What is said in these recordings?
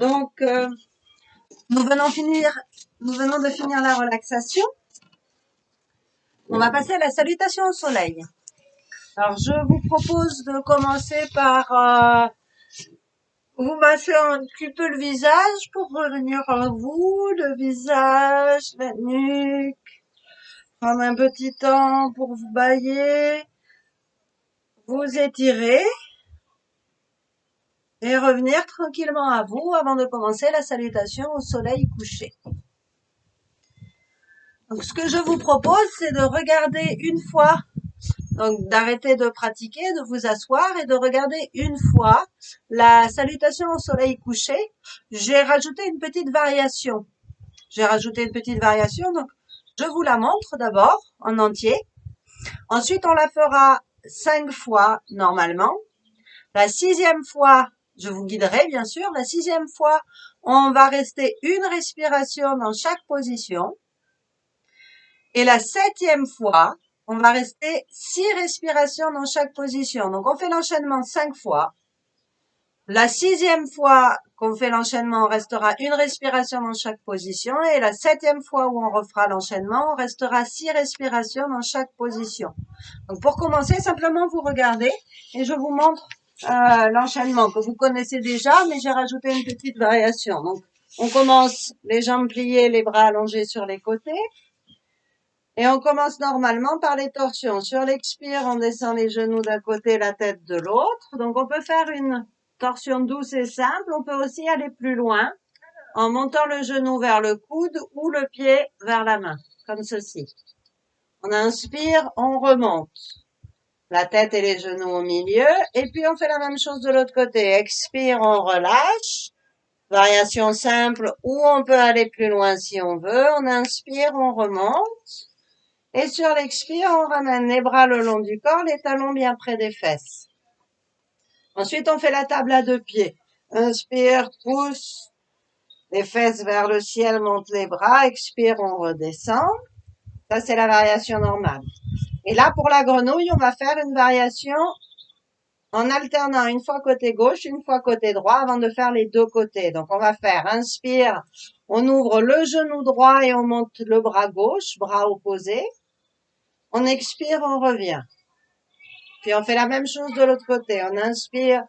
Donc, nous venons de finir la relaxation. On va passer à la salutation au soleil. Alors, je vous propose de commencer par vous masser un petit peu le visage pour revenir à vous, le visage, la nuque. Prendre un petit temps pour vous bailler, vous étirer et revenir tranquillement à vous avant de commencer la salutation au soleil couché. Donc, ce que je vous propose, c'est de regarder une fois, donc d'arrêter de pratiquer, de vous asseoir et de regarder une fois la salutation au soleil couché. J'ai rajouté une petite variation. Donc je vous la montre d'abord en entier. Ensuite, on la fera 5 fois normalement. La 6e fois, je vous guiderai bien sûr. La 6e fois, on va rester une respiration dans chaque position. Et la 7e fois, on va rester 6 respirations dans chaque position. Donc, on fait l'enchaînement 5 fois. La 6e fois qu'on fait l'enchaînement, on restera une respiration dans chaque position. Et la 7e fois où on refera l'enchaînement, on restera 6 respirations dans chaque position. Donc, pour commencer, simplement vous regardez et je vous montre l'enchaînement que vous connaissez déjà, mais j'ai rajouté une petite variation. Donc, on commence les jambes pliées, les bras allongés sur les côtés. Et on commence normalement par les torsions. Sur l'expire, on descend les genoux d'un côté, la tête de l'autre. Donc, on peut faire une torsion douce et simple. On peut aussi aller plus loin en montant le genou vers le coude ou le pied vers la main, comme ceci. On inspire, on remonte. La tête et les genoux au milieu. Et puis, on fait la même chose de l'autre côté. Expire, on relâche. Variation simple ou on peut aller plus loin si on veut. On inspire, on remonte. Et sur l'expire, on ramène les bras le long du corps, les talons bien près des fesses. Ensuite, on fait la table à 2 pieds. Inspire, pousse les fesses vers le ciel, monte les bras. Expire, on redescend. Ça, c'est la variation normale. Et là, pour la grenouille, on va faire une variation en alternant une fois côté gauche, une fois côté droit avant de faire les deux côtés. Donc, on va faire inspire, on ouvre le genou droit et on monte le bras gauche, bras opposé. On expire, on revient. Puis on fait la même chose de l'autre côté. On inspire,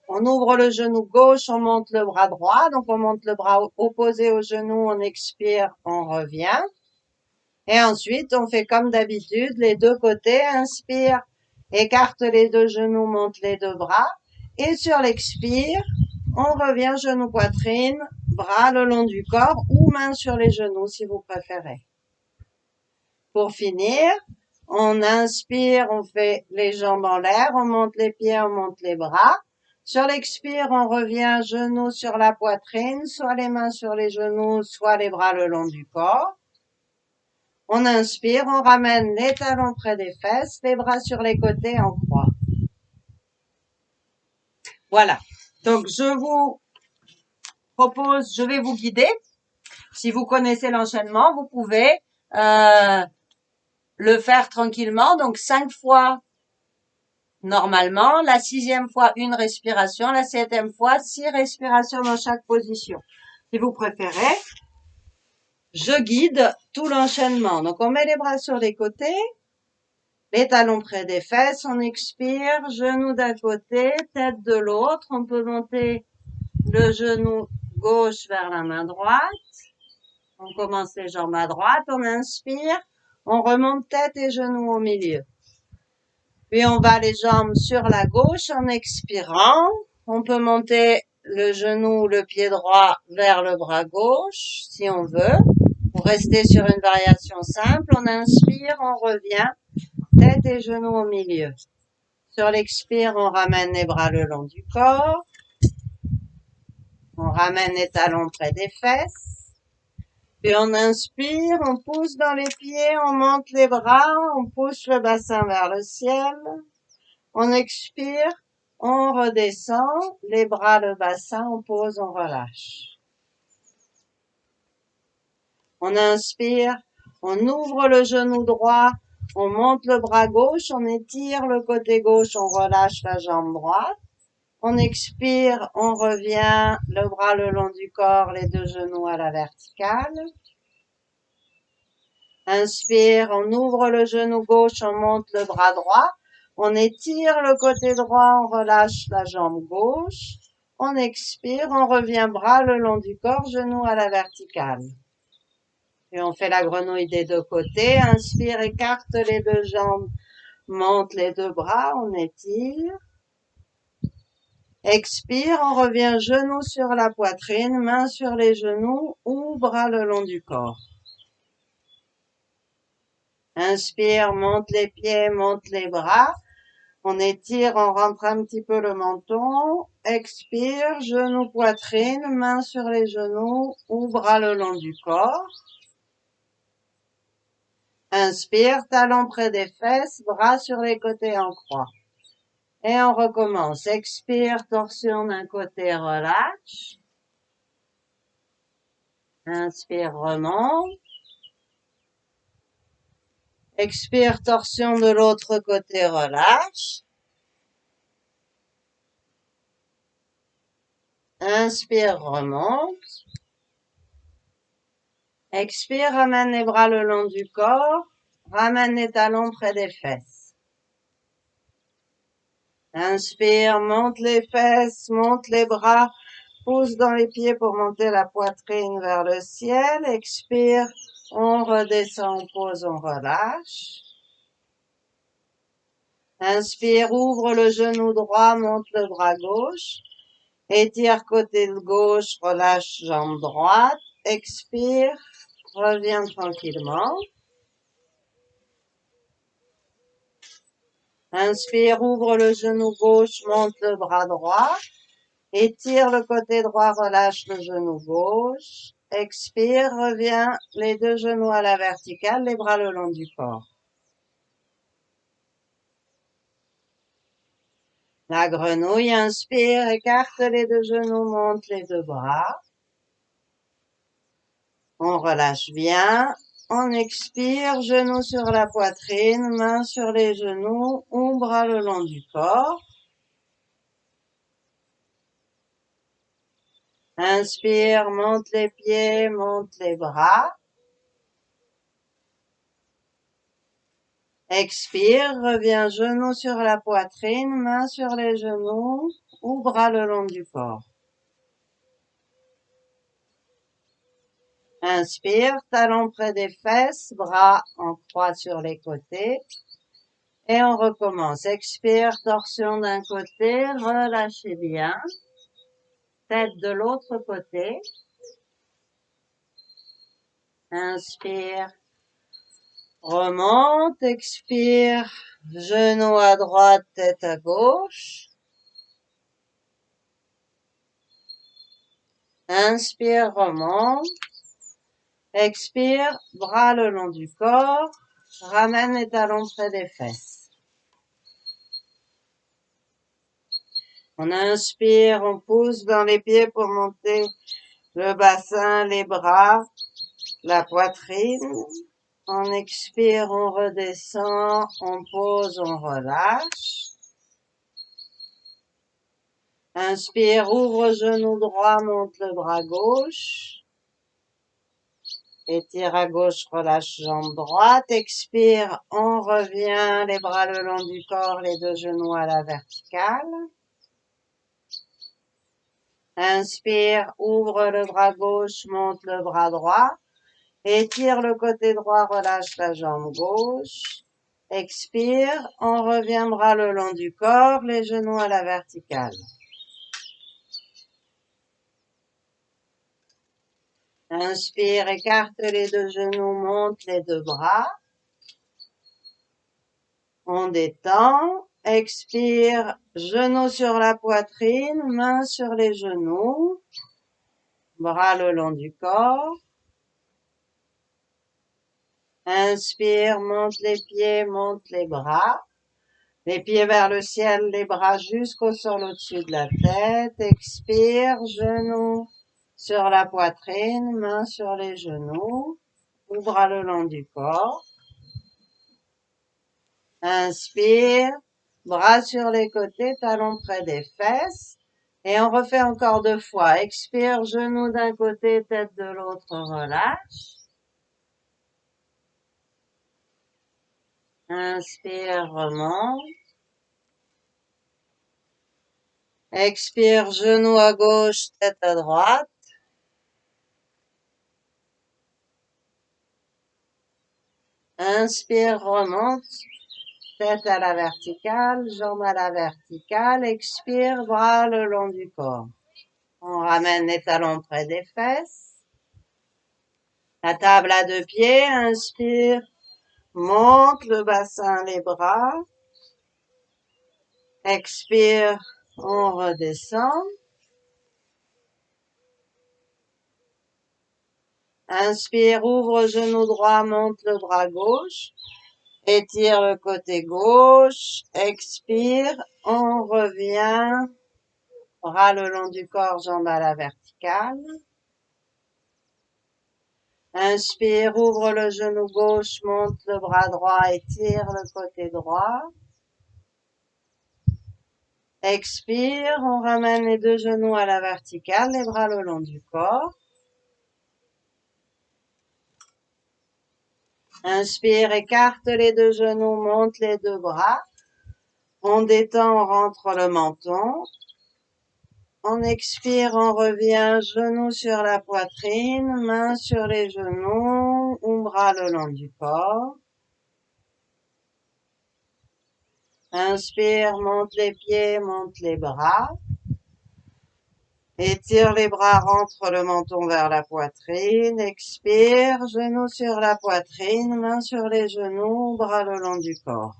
on ouvre le genou gauche, on monte le bras droit. Donc on monte le bras opposé au genou, on expire, on revient. Et ensuite, on fait comme d'habitude, les deux côtés. Inspire, écarte les deux genoux, monte les deux bras. Et sur l'expire, on revient genou poitrine, bras le long du corps ou main sur les genoux si vous préférez. Pour finir, on inspire, on fait les jambes en l'air, on monte les pieds, on monte les bras. Sur l'expire, on revient genoux sur la poitrine, soit les mains sur les genoux, soit les bras le long du corps. On inspire, on ramène les talons près des fesses, les bras sur les côtés en croix. Voilà. Donc, je vous propose, je vais vous guider. Si vous connaissez l'enchaînement, vous pouvez le faire tranquillement. Donc, 5 fois normalement, la 6e fois, une respiration, la 7e fois, 6 respirations dans chaque position. Si vous préférez, je guide tout l'enchaînement. Donc, on met les bras sur les côtés, les talons près des fesses, on expire, genou d'un côté, tête de l'autre. On peut monter le genou gauche vers la main droite. On commence les jambes à droite, on inspire, on remonte tête et genoux au milieu. Puis on va les jambes sur la gauche en expirant. On peut monter le genou ou le pied droit vers le bras gauche si on veut. Pour rester sur une variation simple, on inspire, on revient, tête et genoux au milieu. Sur l'expire, on ramène les bras le long du corps. On ramène les talons près des fesses. Puis on inspire, on pousse dans les pieds, on monte les bras, on pousse le bassin vers le ciel. On expire, on redescend, les bras, le bassin, on pose, on relâche. On inspire, on ouvre le genou droit, on monte le bras gauche, on étire le côté gauche, on relâche la jambe droite. On expire, on revient, le bras le long du corps, les deux genoux à la verticale. Inspire, on ouvre le genou gauche, on monte le bras droit. On étire le côté droit, on relâche la jambe gauche. On expire, on revient bras le long du corps, genou à la verticale. Et on fait la grenouille des deux côtés. Inspire, écarte les deux jambes, monte les deux bras, on étire. Expire, on revient genou sur la poitrine, main sur les genoux ou bras le long du corps. Inspire, monte les pieds, monte les bras. On étire, on rentre un petit peu le menton. Expire, genou, poitrine, main sur les genoux ou bras le long du corps. Inspire, talon près des fesses, bras sur les côtés en croix. Et on recommence. Expire, torsion d'un côté, relâche. Inspire, remonte. Expire, torsion de l'autre côté, relâche. Inspire, remonte. Expire, ramène les bras le long du corps. Ramène les talons près des fesses. Inspire, monte les fesses, monte les bras. Pousse dans les pieds pour monter la poitrine vers le ciel. Expire, on redescend, on pose, on relâche. Inspire, ouvre le genou droit, monte le bras gauche. Étire côté gauche, relâche jambe droite. Expire, reviens tranquillement. Inspire, ouvre le genou gauche, monte le bras droit. Étire le côté droit, relâche le genou gauche. Expire, reviens les deux genoux à la verticale, les bras le long du corps. La grenouille, inspire, écarte les deux genoux, monte les deux bras. On relâche bien. On expire, genoux sur la poitrine, mains sur les genoux, ou bras le long du corps. Inspire, monte les pieds, monte les bras. Expire, reviens genoux sur la poitrine, mains sur les genoux ou bras le long du corps. Inspire, talons près des fesses, bras en croix sur les côtés. Et on recommence. Expire, torsion d'un côté, relâchez bien. Tête de l'autre côté. Inspire, remonte, expire, genou à droite, tête à gauche. Inspire, remonte. Expire, bras le long du corps. Ramène les talons près des fesses. On inspire, on pousse dans les pieds pour monter le bassin, les bras, la poitrine. On expire, on redescend, on pose, on relâche. Inspire, ouvre genou droit, monte le bras gauche. Étire à gauche, relâche jambe droite. Expire, on revient, les bras le long du corps, les deux genoux à la verticale. Inspire, ouvre le bras gauche, monte le bras droit. Étire le côté droit, relâche la jambe gauche. Expire, on revient bras le long du corps, les genoux à la verticale. Inspire, écarte les deux genoux, monte les deux bras. On détend. Expire, genoux sur la poitrine, mains sur les genoux. Bras le long du corps. Inspire, monte les pieds, monte les bras. Les pieds vers le ciel, les bras jusqu'au sol au-dessus de la tête. Expire, genoux sur la poitrine, mains sur les genoux. Ou bras le long du corps. Inspire, bras sur les côtés, talons près des fesses. Et on refait encore 2 fois. Expire, genoux d'un côté, tête de l'autre, relâche. Inspire, remonte. Expire, genou à gauche, tête à droite. Inspire, remonte. Tête à la verticale, jambes à la verticale. Expire, bras le long du corps. On ramène les talons près des fesses. La table à 2 pieds. Inspire, monte le bassin, les bras. Expire, on redescend. Inspire, ouvre genou droit, monte le bras gauche. Étire le côté gauche. Expire, on revient. Bras le long du corps, jambes à la verticale. Inspire, ouvre le genou gauche, monte le bras droit, étire le côté droit. Expire, on ramène les 2 genoux à la verticale, les bras le long du corps. Inspire, écarte les 2 genoux, monte les 2 bras. On détend, on rentre le menton. On expire, on revient, genoux sur la poitrine, mains sur les genoux, ou bras le long du corps. Inspire, monte les pieds, monte les bras. Étire les bras, rentre le menton vers la poitrine. Expire, genoux sur la poitrine, mains sur les genoux, bras le long du corps.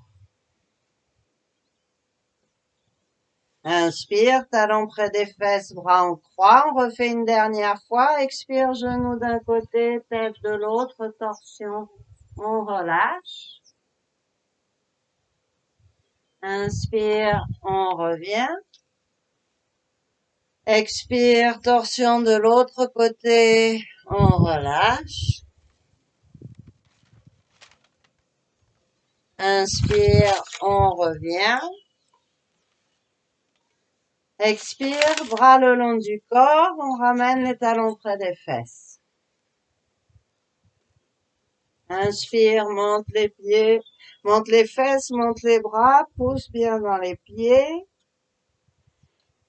Inspire, talons près des fesses, bras en croix. On refait une dernière fois. Expire, genoux d'un côté, tête de l'autre, torsion. On relâche. Inspire, on revient. Expire, torsion de l'autre côté, on relâche. Inspire, on revient. Expire, bras le long du corps, on ramène les talons près des fesses. Inspire, monte les pieds, monte les fesses, monte les bras, pousse bien dans les pieds.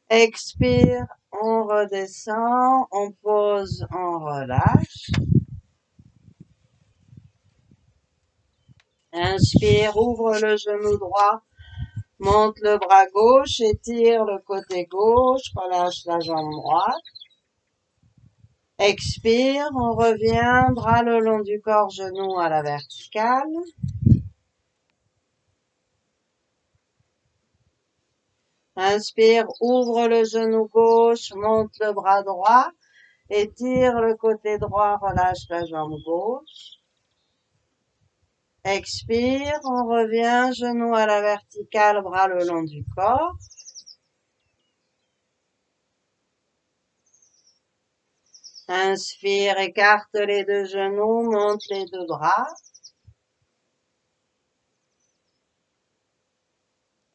Expire, on redescend, on pose, on relâche. Inspire, ouvre le genou droit, monte le bras gauche, étire le côté gauche, relâche la jambe droite. Expire, on revient, bras le long du corps, genou à la verticale. Inspire, ouvre le genou gauche, monte le bras droit, étire le côté droit, relâche la jambe gauche. Expire, on revient, genou à la verticale, bras le long du corps. Inspire, écarte les 2 genoux, monte les 2 bras.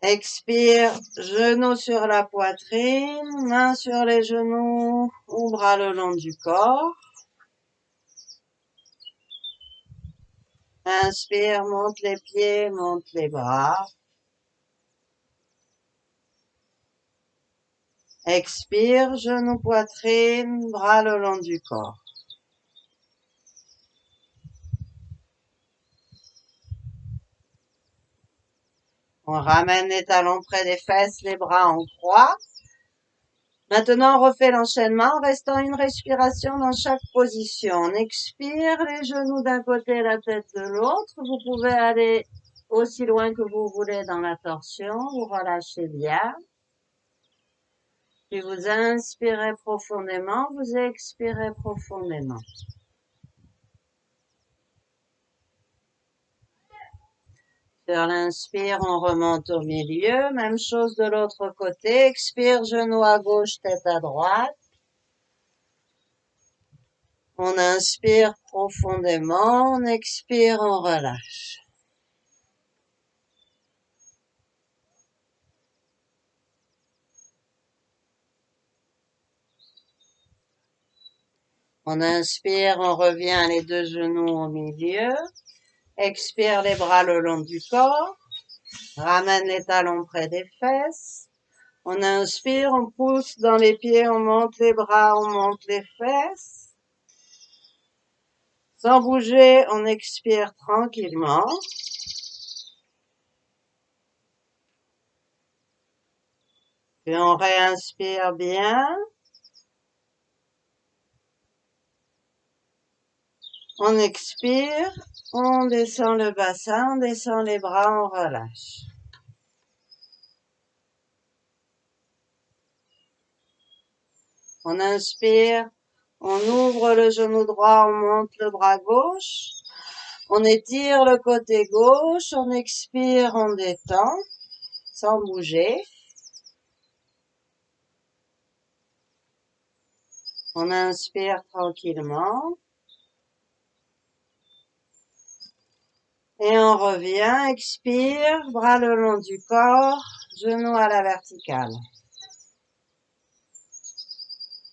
Expire, genoux sur la poitrine, mains sur les genoux ou bras le long du corps. Inspire, monte les pieds, monte les bras. Expire, genoux, poitrine, bras le long du corps. On ramène les talons près des fesses, les bras en croix. Maintenant, on refait l'enchaînement en restant une respiration dans chaque position. On expire, les genoux d'un côté, la tête de l'autre. Vous pouvez aller aussi loin que vous voulez dans la torsion. Vous relâchez bien. Puis vous inspirez profondément, vous expirez profondément. Sur l'inspire, on remonte au milieu. Même chose de l'autre côté. Expire, genou à gauche, tête à droite. On inspire profondément, on expire, on relâche. On inspire, on revient les deux genoux au milieu. Expire les bras le long du corps. Ramène les talons près des fesses. On inspire, on pousse dans les pieds, on monte les bras, on monte les fesses. Sans bouger, on expire tranquillement. Puis on réinspire bien. On expire, on descend le bassin, on descend les bras, on relâche. On inspire, on ouvre le genou droit, on monte le bras gauche. On étire le côté gauche, on expire, on détend, sans bouger. On inspire tranquillement. Et on revient, expire, bras le long du corps, genoux à la verticale.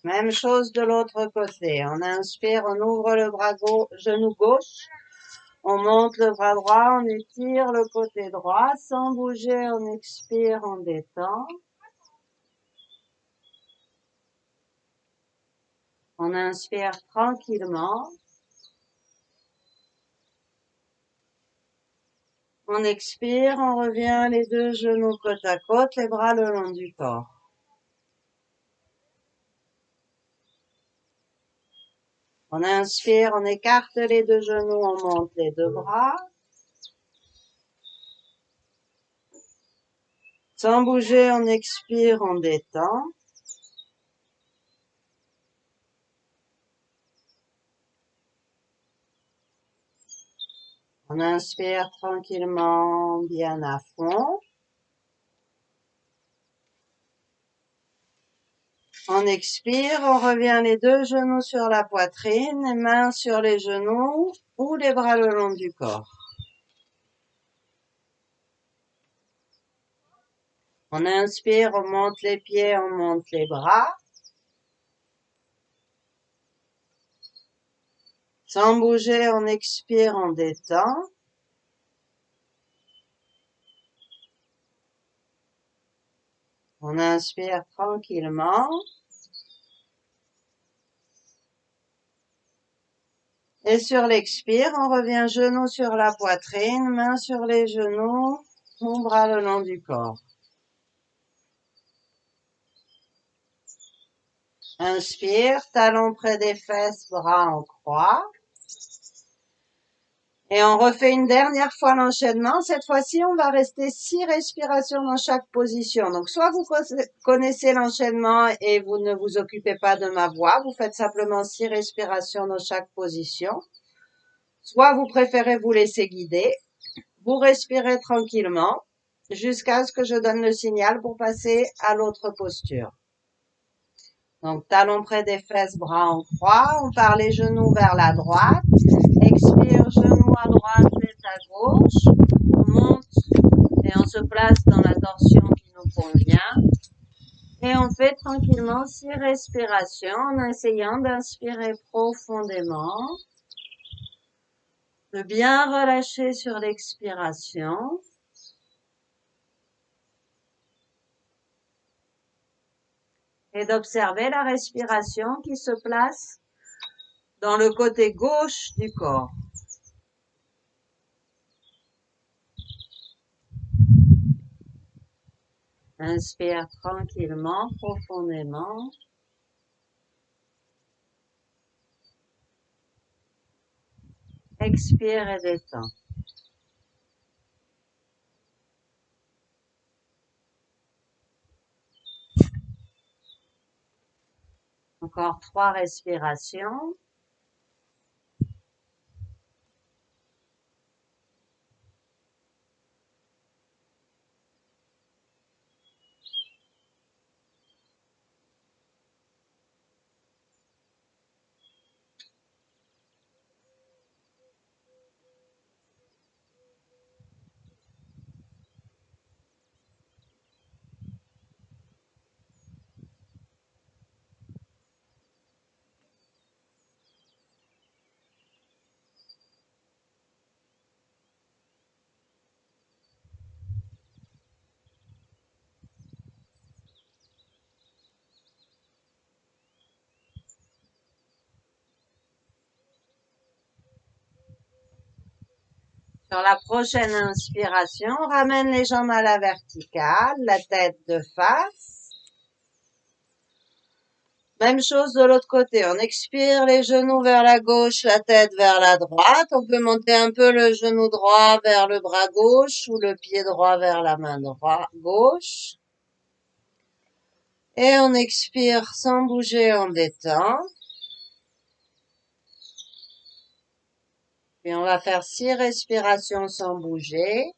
Même chose de l'autre côté. On inspire, on ouvre le bras genou gauche. On monte le bras droit, on étire le côté droit. Sans bouger, on expire, on détend. On inspire tranquillement. On expire, on revient les deux genoux côte à côte, les bras le long du corps. On inspire, on écarte les deux genoux, on monte les deux bras. Sans bouger, on expire, on détend. On inspire tranquillement, bien à fond. On expire, on revient les deux genoux sur la poitrine, les mains sur les genoux ou les bras le long du corps. On inspire, on monte les pieds, on monte les bras. Sans bouger, on expire, on détend. On inspire tranquillement. Et sur l'expire, on revient genou sur la poitrine, main sur les genoux, ou bras le long du corps. Inspire, talons près des fesses, bras en croix. Et on refait une dernière fois l'enchaînement. Cette fois-ci, on va rester 6 respirations dans chaque position. Donc, soit vous connaissez l'enchaînement et vous ne vous occupez pas de ma voix, vous faites simplement 6 respirations dans chaque position. Soit vous préférez vous laisser guider. Vous respirez tranquillement jusqu'à ce que je donne le signal pour passer à l'autre posture. Donc, talons près des fesses, bras en croix. On part les genoux vers la droite. Expire, genoux à droite, tête à gauche. On monte et on se place dans la torsion qui nous convient. Et on fait tranquillement 6 respirations en essayant d'inspirer profondément, de bien relâcher sur l'expiration. Et d'observer la respiration qui se place dans le côté gauche du corps. Inspire tranquillement, profondément. Expire et détends. Encore 3 respirations. Sur la prochaine inspiration, on ramène les jambes à la verticale, la tête de face. Même chose de l'autre côté. On expire les genoux vers la gauche, la tête vers la droite. On peut monter un peu le genou droit vers le bras gauche ou le pied droit vers la main gauche. Et on expire sans bouger, on détend. Puis on va faire 6 respirations sans bouger.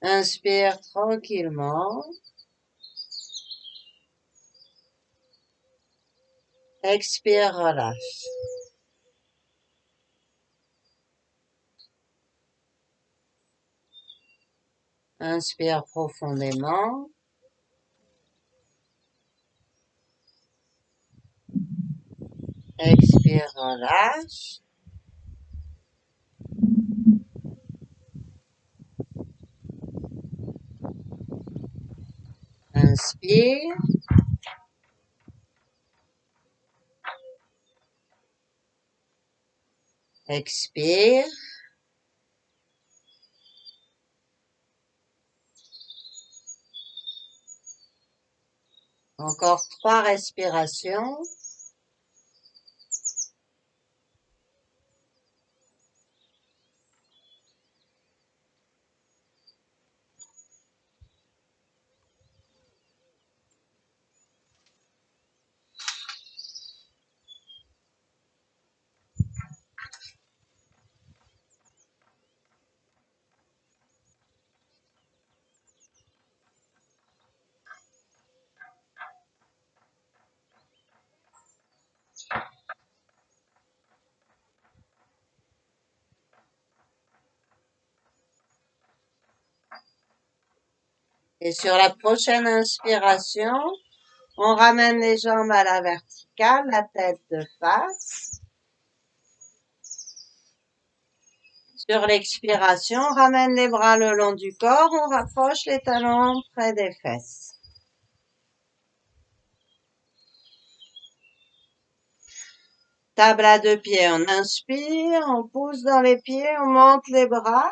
Inspire tranquillement. Expire, relâche. Inspire profondément. Expire, relâche. Inspire. Expire. Encore 3 respirations. Et sur la prochaine inspiration, on ramène les jambes à la verticale, la tête de face. Sur l'expiration, on ramène les bras le long du corps, on rapproche les talons près des fesses. Table à 2 pieds, on inspire, on pousse dans les pieds, on monte les bras.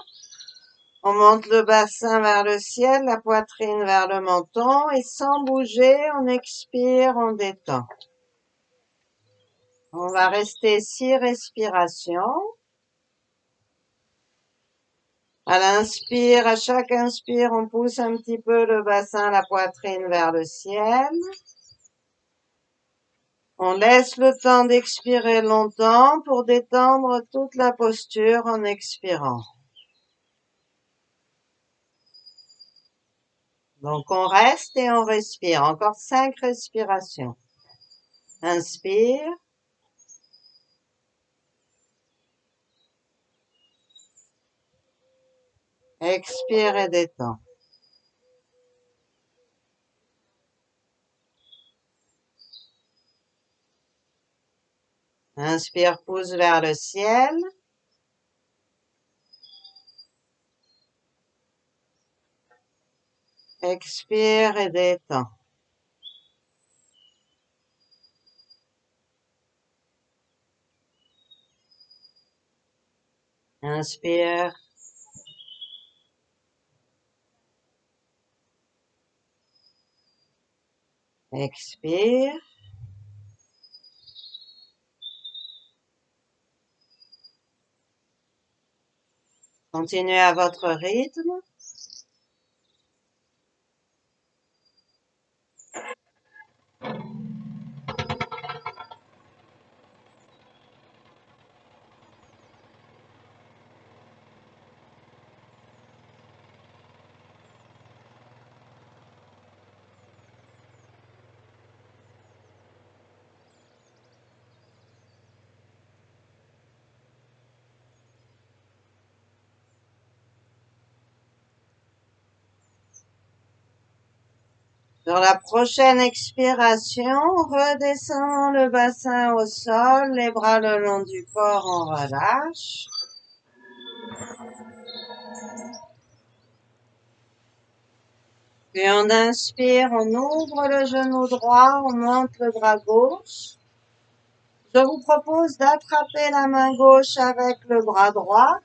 On monte le bassin vers le ciel, la poitrine vers le menton et sans bouger, on expire, on détend. On va rester 6 respirations. À l'inspire, à chaque inspire, on pousse un petit peu le bassin, la poitrine vers le ciel. On laisse le temps d'expirer longtemps pour détendre toute la posture en expirant. Donc on reste et on respire. Encore 5 respirations. Inspire. Expire et détends. Inspire, pousse vers le ciel. Expire et détends. Inspire. Expire. Continuez à votre rythme. Sur la prochaine expiration, redescend le bassin au sol, les bras le long du corps, on relâche. Puis on inspire, on ouvre le genou droit, on monte le bras gauche. Je vous propose d'attraper la main gauche avec le bras droit.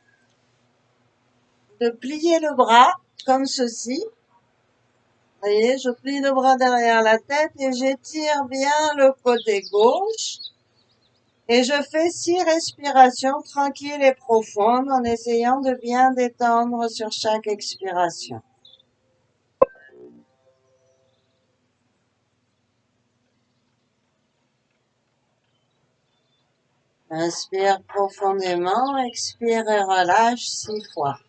de plier le bras comme ceci. Vous voyez, je plie le bras derrière la tête et j'étire bien le côté gauche. Et je fais 6 respirations tranquilles et profondes en essayant de bien détendre sur chaque expiration. Inspire profondément, expire et relâche 6 fois.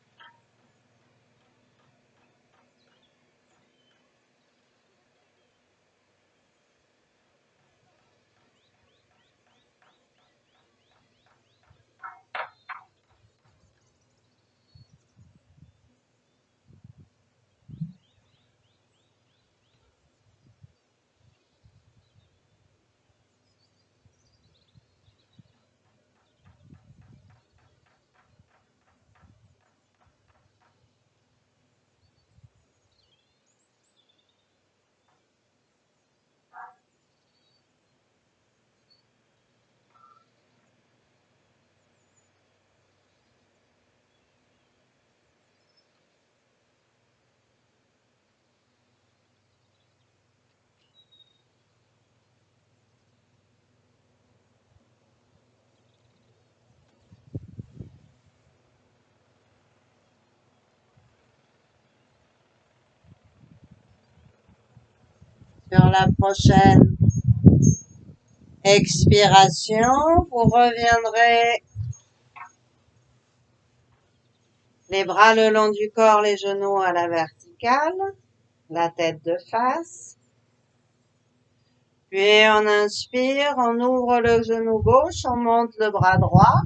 Sur la prochaine expiration, vous reviendrez les bras le long du corps, les genoux à la verticale, la tête de face. Puis on inspire, on ouvre le genou gauche, on monte le bras droit.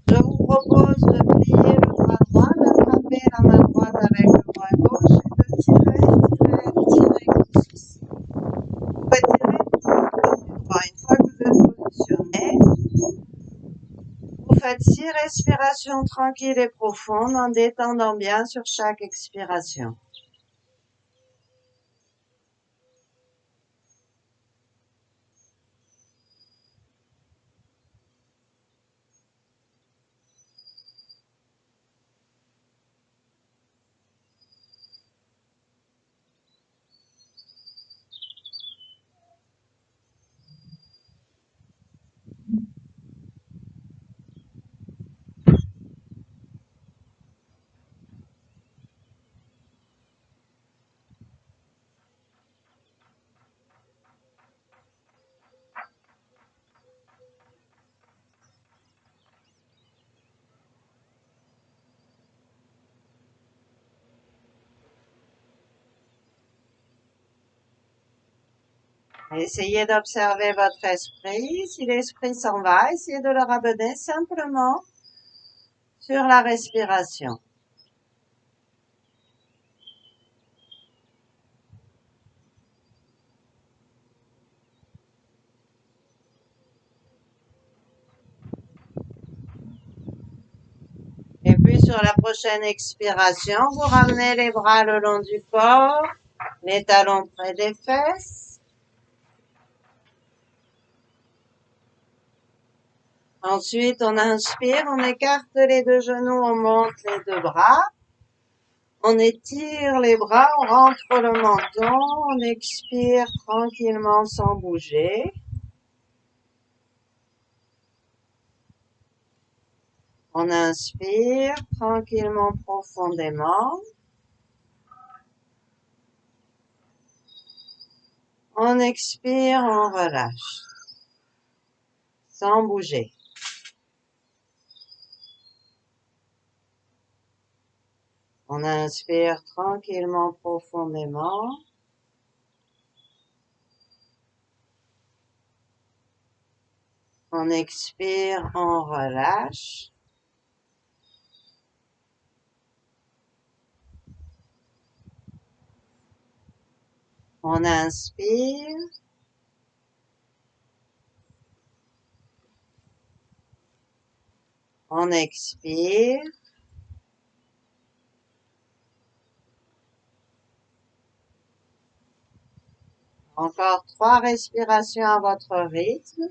Je vous propose de plier le bras droit, d'attraper la main droite avec le bras gauche et de tirer comme ceci. Vous pouvez tirer du droit. Une fois que vous êtes positionné, vous faites 6 respirations tranquilles et profondes en détendant bien sur chaque expiration. Essayez d'observer votre esprit. Si l'esprit s'en va, essayez de le ramener simplement sur la respiration. Et puis sur la prochaine expiration, vous ramenez les bras le long du corps, les talons près des fesses. Ensuite, on inspire, on écarte les 2 genoux, on monte les 2 bras. On étire les bras, on rentre le menton, on expire tranquillement sans bouger. On inspire tranquillement, profondément. On expire, on relâche, sans bouger. On inspire tranquillement, profondément. On expire, on relâche. On inspire. On expire. Encore 3 respirations à votre rythme.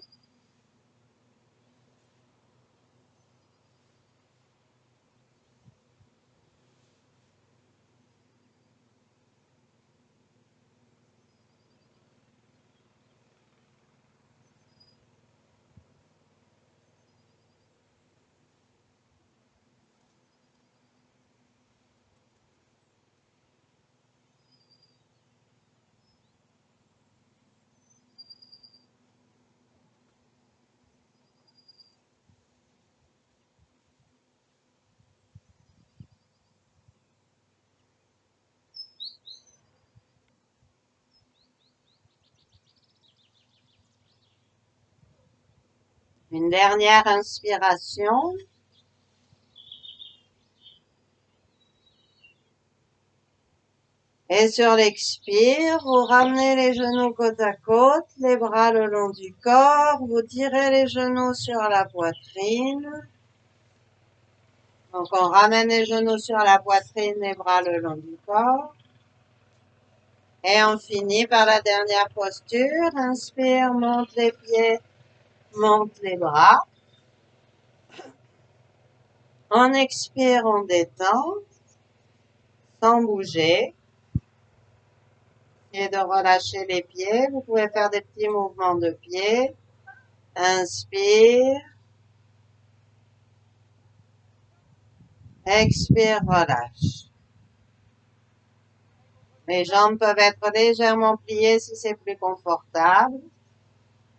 Une dernière inspiration. Et sur l'expire, vous ramenez les genoux côte à côte, les bras le long du corps, vous tirez les genoux sur la poitrine. Donc on ramène les genoux sur la poitrine, les bras le long du corps. Et on finit par la dernière posture. Inspire, monte les pieds, monte les bras. On expire, on détend, sans bouger. Et de relâcher les pieds. Vous pouvez faire des petits mouvements de pieds. Inspire. Expire, relâche. Les jambes peuvent être légèrement pliées si c'est plus confortable.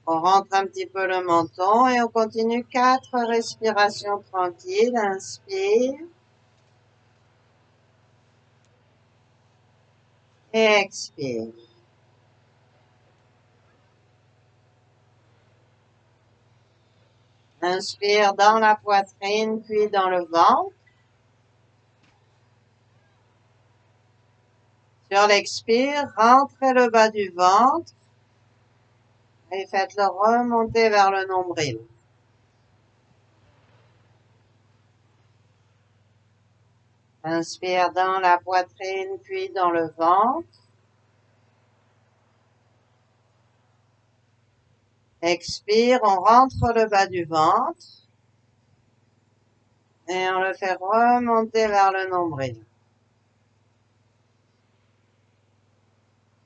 On rentre un petit peu le menton et on continue 4 respirations tranquilles. Inspire. Et expire. Inspire dans la poitrine, puis dans le ventre. Sur l'expire, rentrez le bas du ventre et faites-le remonter vers le nombril. Inspire dans la poitrine, puis dans le ventre. Expire, on rentre le bas du ventre et on le fait remonter vers le nombril.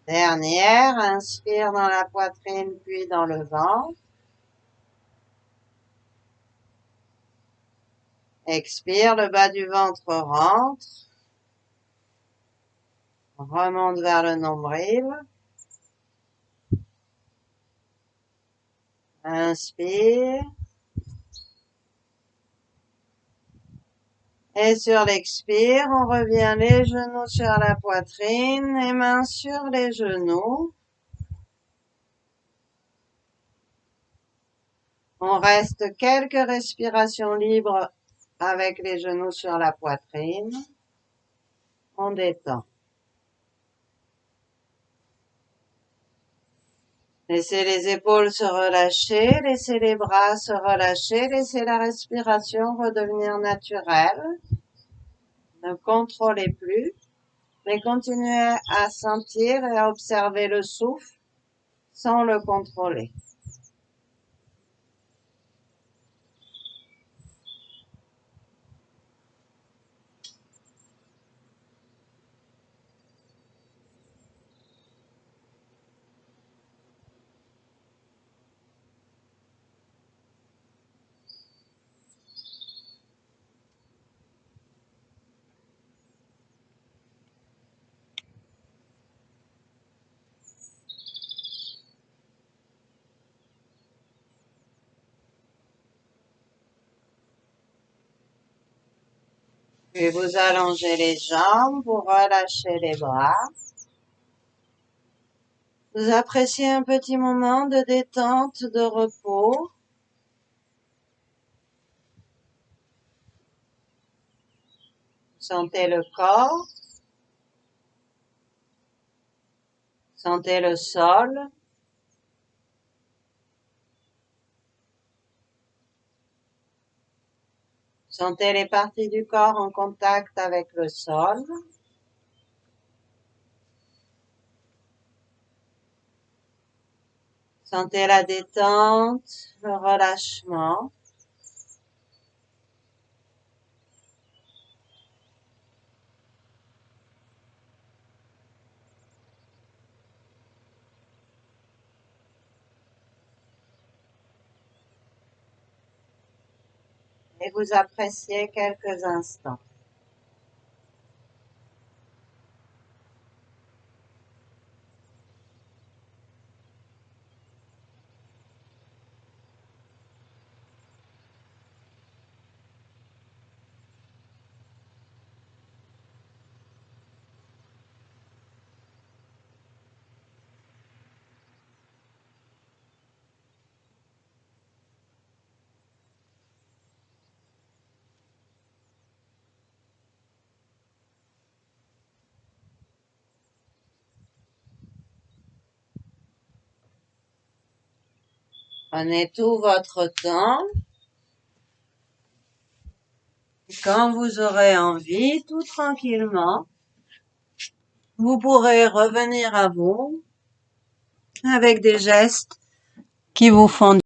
Dernière, inspire dans la poitrine, puis dans le ventre. Expire, le bas du ventre rentre. Remonte vers le nombril. Inspire. Et sur l'expire, on revient les genoux sur la poitrine, les mains sur les genoux. On reste quelques respirations libres avec les genoux sur la poitrine. On détend. Laissez les épaules se relâcher, laissez les bras se relâcher, laissez la respiration redevenir naturelle. Ne contrôlez plus, mais continuez à sentir et à observer le souffle sans le contrôler. Puis vous allongez les jambes, vous relâchez les bras. Vous appréciez un petit moment de détente, de repos. Sentez le corps. Sentez le sol. Sentez les parties du corps en contact avec le sol. Sentez la détente, le relâchement. Et vous appréciez quelques instants. Prenez tout votre temps. Quand vous aurez envie, tout tranquillement, vous pourrez revenir à vous avec des gestes qui vous font